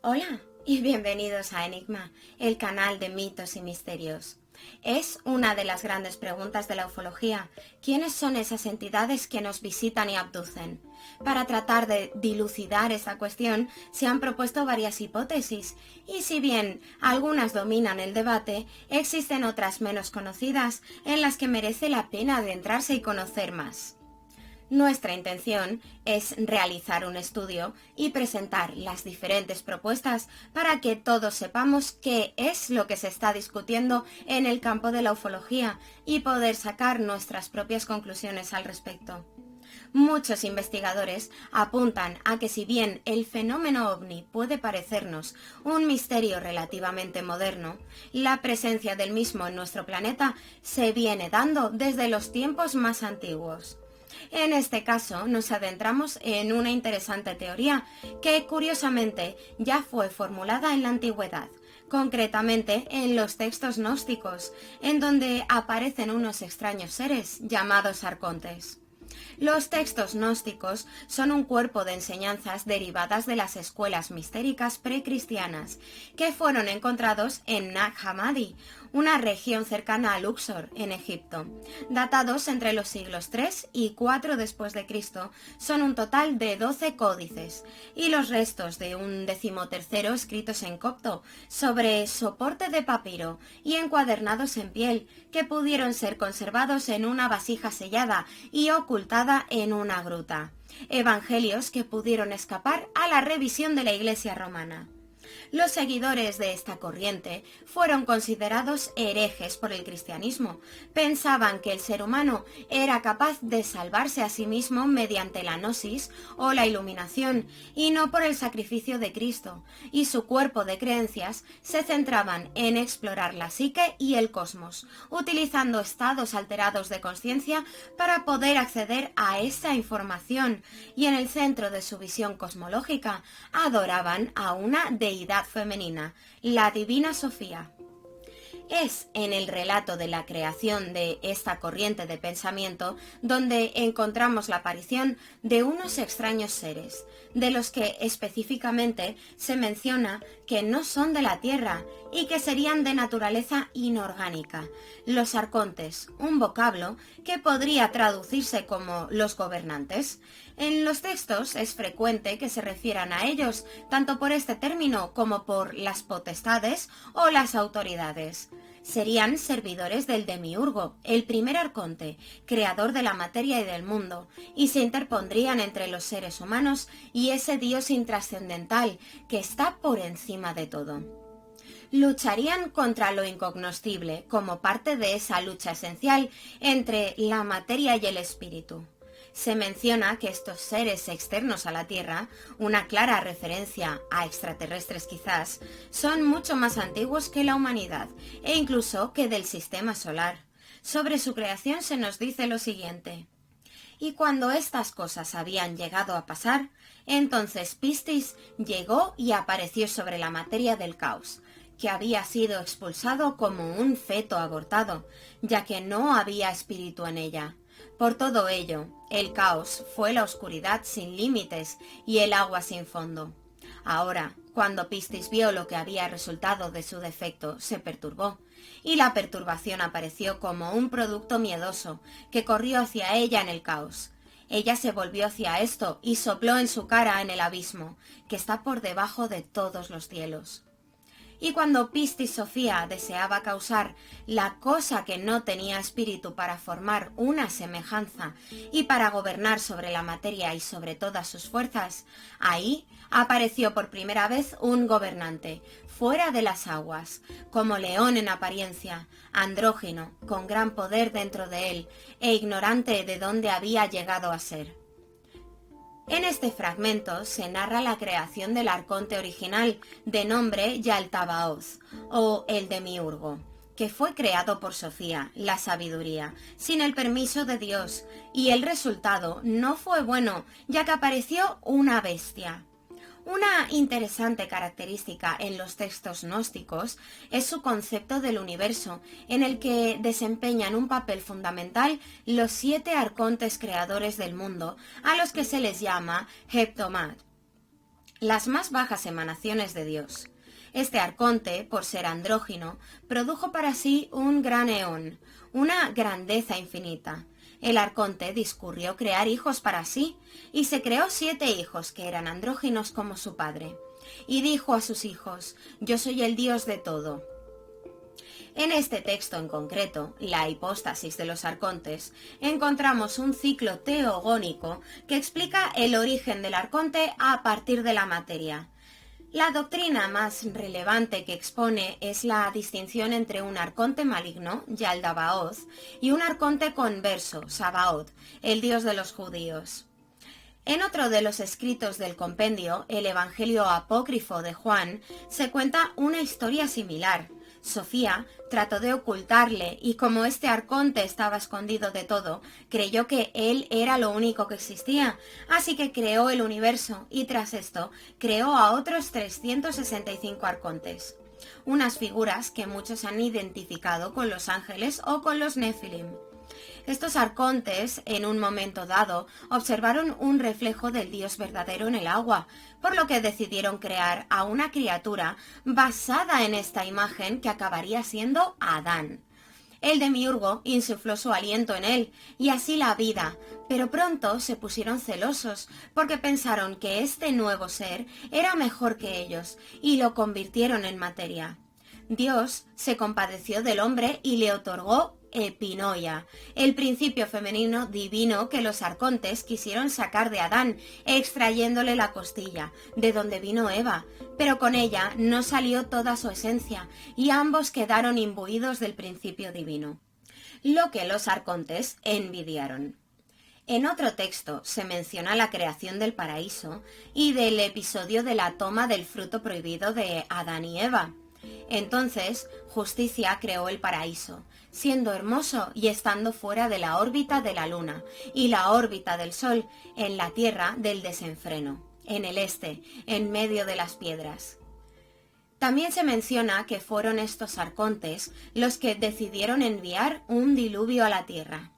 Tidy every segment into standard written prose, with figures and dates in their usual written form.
Hola y bienvenidos a Enigma, el canal de mitos y misterios. Es una de las grandes preguntas de la ufología. ¿Quiénes son esas entidades que nos visitan y abducen? Para tratar de dilucidar esa cuestión, se han propuesto varias hipótesis, y si bien algunas dominan el debate, existen otras menos conocidas en las que merece la pena adentrarse y conocer más. Nuestra intención es realizar un estudio y presentar las diferentes propuestas para que todos sepamos qué es lo que se está discutiendo en el campo de la ufología y poder sacar nuestras propias conclusiones al respecto. Muchos investigadores apuntan a que si bien el fenómeno ovni puede parecernos un misterio relativamente moderno, la presencia del mismo en nuestro planeta se viene dando desde los tiempos más antiguos. En este caso nos adentramos en una interesante teoría que curiosamente ya fue formulada en la antigüedad, concretamente en los textos gnósticos, en donde aparecen unos extraños seres llamados arcontes. Los textos gnósticos son un cuerpo de enseñanzas derivadas de las escuelas mistéricas precristianas que fueron encontrados en Nag Hammadi, una región cercana a Luxor, en Egipto. Datados entre los siglos III y IV después de Cristo, son un total de 12 códices y los restos de un 13º escritos en copto sobre soporte de papiro y encuadernados en piel que pudieron ser conservados en una vasija sellada y ocultada en una gruta. Evangelios que pudieron escapar a la revisión de la Iglesia romana. Los seguidores de esta corriente fueron considerados herejes por el cristianismo. Pensaban que el ser humano era capaz de salvarse a sí mismo mediante la gnosis o la iluminación y no por el sacrificio de Cristo, y su cuerpo de creencias se centraban en explorar la psique y el cosmos, utilizando estados alterados de conciencia para poder acceder a esa información, y en el centro de su visión cosmológica adoraban a una deidad femenina, la divina Sofía. Es en el relato de la creación de esta corriente de pensamiento donde encontramos la aparición de unos extraños seres, de los que específicamente se menciona que no son de la Tierra y que serían de naturaleza inorgánica, los arcontes, un vocablo que podría traducirse como los gobernantes. En los textos es frecuente que se refieran a ellos, tanto por este término como por las potestades o las autoridades. Serían servidores del Demiurgo, el primer arconte, creador de la materia y del mundo, y se interpondrían entre los seres humanos y ese Dios intrascendental que está por encima de todo. Lucharían contra lo incognoscible como parte de esa lucha esencial entre la materia y el espíritu. Se menciona que estos seres externos a la Tierra, una clara referencia a extraterrestres quizás, son mucho más antiguos que la humanidad e incluso que del sistema solar. Sobre su creación se nos dice lo siguiente: y cuando estas cosas habían llegado a pasar, entonces Pistis llegó y apareció sobre la materia del caos, que había sido expulsado como un feto abortado, ya que no había espíritu en ella. Por todo ello, el caos fue la oscuridad sin límites y el agua sin fondo. Ahora, cuando Pistis vio lo que había resultado de su defecto, se perturbó, y la perturbación apareció como un producto miedoso que corrió hacia ella en el caos. Ella se volvió hacia esto y sopló en su cara en el abismo, que está por debajo de todos los cielos. Y cuando Pistis Sofía deseaba causar la cosa que no tenía espíritu para formar una semejanza y para gobernar sobre la materia y sobre todas sus fuerzas, ahí apareció por primera vez un gobernante, fuera de las aguas, como león en apariencia, andrógino, con gran poder dentro de él e ignorante de dónde había llegado a ser. En este fragmento se narra la creación del arconte original, de nombre Yaldabaoth, o el Demiurgo, que fue creado por Sofía, la sabiduría, sin el permiso de Dios, y el resultado no fue bueno, ya que apareció una bestia. Una interesante característica en los textos gnósticos es su concepto del universo, en el que desempeñan un papel fundamental los 7 arcontes creadores del mundo, a los que se les llama Heptomad. las más bajas emanaciones de Dios. Este arconte, por ser andrógino, produjo para sí un gran eón, una grandeza infinita. El arconte discurrió crear hijos para sí, y se creó 7 hijos que eran andróginos como su padre. Y dijo a sus hijos: «Yo soy el Dios de todo». En este texto en concreto, la hipóstasis de los arcontes, encontramos un ciclo teogónico que explica el origen del arconte a partir de la materia. La doctrina más relevante que expone es la distinción entre un arconte maligno, Yaldabaoth, y un arconte converso, Sabaoth, el dios de los judíos. En otro de los escritos del compendio, el Evangelio apócrifo de Juan, se cuenta una historia similar. Sofía trató de ocultarle y como este arconte estaba escondido de todo, creyó que él era lo único que existía, así que creó el universo y tras esto creó a otros 365 arcontes. Unas figuras que muchos han identificado con los ángeles o con los Nefilim. Estos arcontes, en un momento dado, observaron un reflejo del Dios verdadero en el agua, por lo que decidieron crear a una criatura basada en esta imagen que acabaría siendo Adán. El demiurgo insufló su aliento en él, y así la vida, pero pronto se pusieron celosos, porque pensaron que este nuevo ser era mejor que ellos, y lo convirtieron en materia. Dios se compadeció del hombre y le otorgó epinoia, el principio femenino divino que los arcontes quisieron sacar de Adán, extrayéndole la costilla, de donde vino Eva, pero con ella no salió toda su esencia, y ambos quedaron imbuidos del principio divino, lo que los arcontes envidiaron. En otro texto se menciona la creación del paraíso y del episodio de la toma del fruto prohibido de Adán y Eva. Entonces, Justicia creó el paraíso, siendo hermoso y estando fuera de la órbita de la luna y la órbita del sol, en la tierra del desenfreno, en el este, en medio de las piedras. También se menciona que fueron estos arcontes los que decidieron enviar un diluvio a la tierra.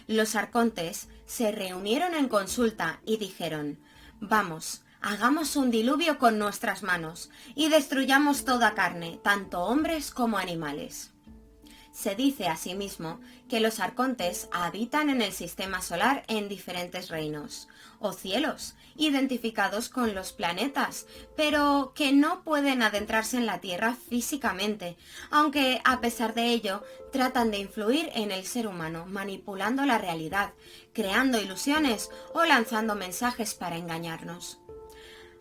Los arcontes se reunieron en consulta y dijeron: «Vamos, hagamos un diluvio con nuestras manos y destruyamos toda carne, tanto hombres como animales». Se dice asimismo que los arcontes habitan en el sistema solar en diferentes reinos, o cielos, identificados con los planetas, pero que no pueden adentrarse en la Tierra físicamente, aunque a pesar de ello tratan de influir en el ser humano, manipulando la realidad, creando ilusiones o lanzando mensajes para engañarnos.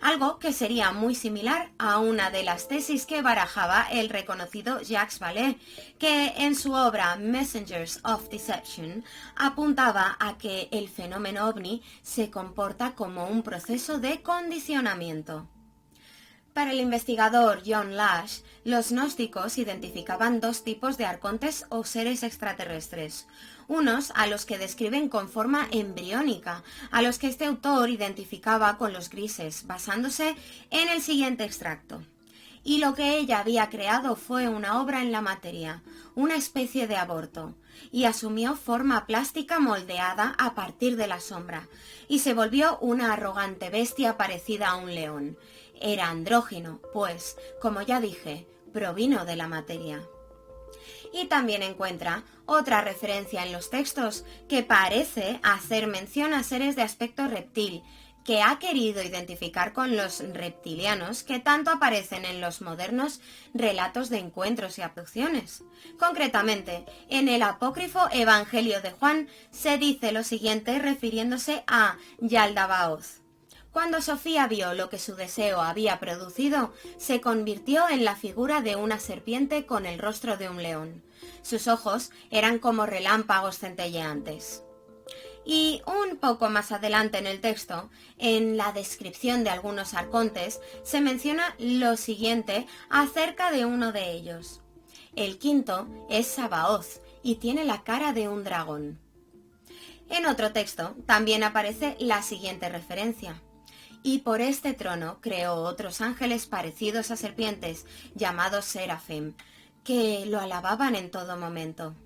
Algo que sería muy similar a una de las tesis que barajaba el reconocido Jacques Vallée, que en su obra Messengers of Deception apuntaba a que el fenómeno ovni se comporta como un proceso de condicionamiento. Para el investigador John Lash, los gnósticos identificaban 2 tipos de arcontes o seres extraterrestres. Unos a los que describen con forma embriónica, a los que este autor identificaba con los grises, basándose en el siguiente extracto. Y lo que ella había creado fue una obra en la materia, una especie de aborto, y asumió forma plástica moldeada a partir de la sombra, y se volvió una arrogante bestia parecida a un león. Era andrógino, pues, como ya dije, provino de la materia. Y también encuentra otra referencia en los textos que parece hacer mención a seres de aspecto reptil, que ha querido identificar con los reptilianos que tanto aparecen en los modernos relatos de encuentros y abducciones. Concretamente, en el apócrifo Evangelio de Juan se dice lo siguiente refiriéndose a Yaldabaoth. Cuando Sofía vio lo que su deseo había producido, se convirtió en la figura de una serpiente con el rostro de un león. Sus ojos eran como relámpagos centelleantes. Y un poco más adelante en el texto, en la descripción de algunos arcontes, se menciona lo siguiente acerca de uno de ellos. El quinto es Sabaoth y tiene la cara de un dragón. En otro texto también aparece la siguiente referencia. Y por este trono creó otros ángeles parecidos a serpientes, llamados Serafim, que lo alababan en todo momento.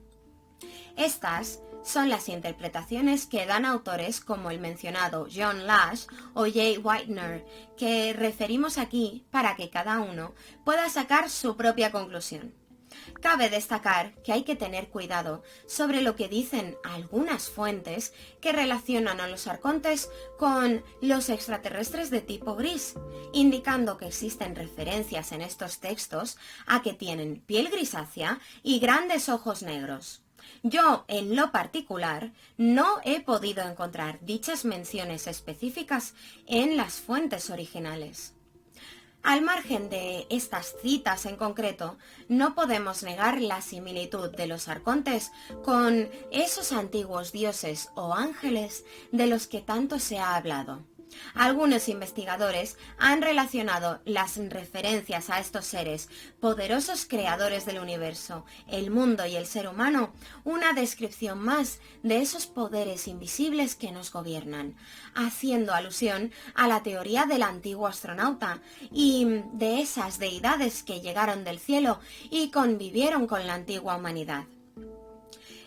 Estas son las interpretaciones que dan autores como el mencionado John Lash o Jay Whitner, que referimos aquí para que cada uno pueda sacar su propia conclusión. Cabe destacar que hay que tener cuidado sobre lo que dicen algunas fuentes que relacionan a los arcontes con los extraterrestres de tipo gris, indicando que existen referencias en estos textos a que tienen piel grisácea y grandes ojos negros. Yo, en lo particular, no he podido encontrar dichas menciones específicas en las fuentes originales. Al margen de estas citas en concreto, no podemos negar la similitud de los arcontes con esos antiguos dioses o ángeles de los que tanto se ha hablado. Algunos investigadores han relacionado las referencias a estos seres, poderosos creadores del universo, el mundo y el ser humano, una descripción más de esos poderes invisibles que nos gobiernan, haciendo alusión a la teoría del antiguo astronauta y de esas deidades que llegaron del cielo y convivieron con la antigua humanidad.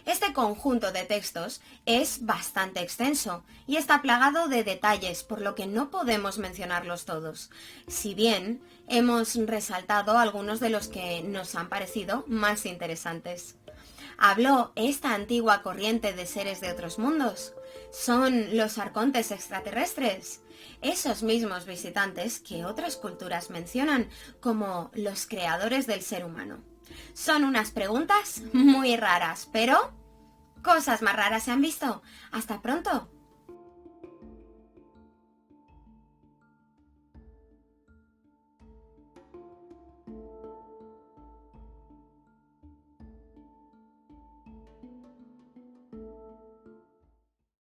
Este conjunto de textos es bastante extenso y está plagado de detalles, por lo que no podemos mencionarlos todos, si bien hemos resaltado algunos de los que nos han parecido más interesantes. ¿Habló esta antigua corriente de seres de otros mundos? ¿Son los arcontes extraterrestres? Esos mismos visitantes que otras culturas mencionan como los creadores del ser humano. Son unas preguntas muy raras, pero cosas más raras se han visto. Hasta pronto.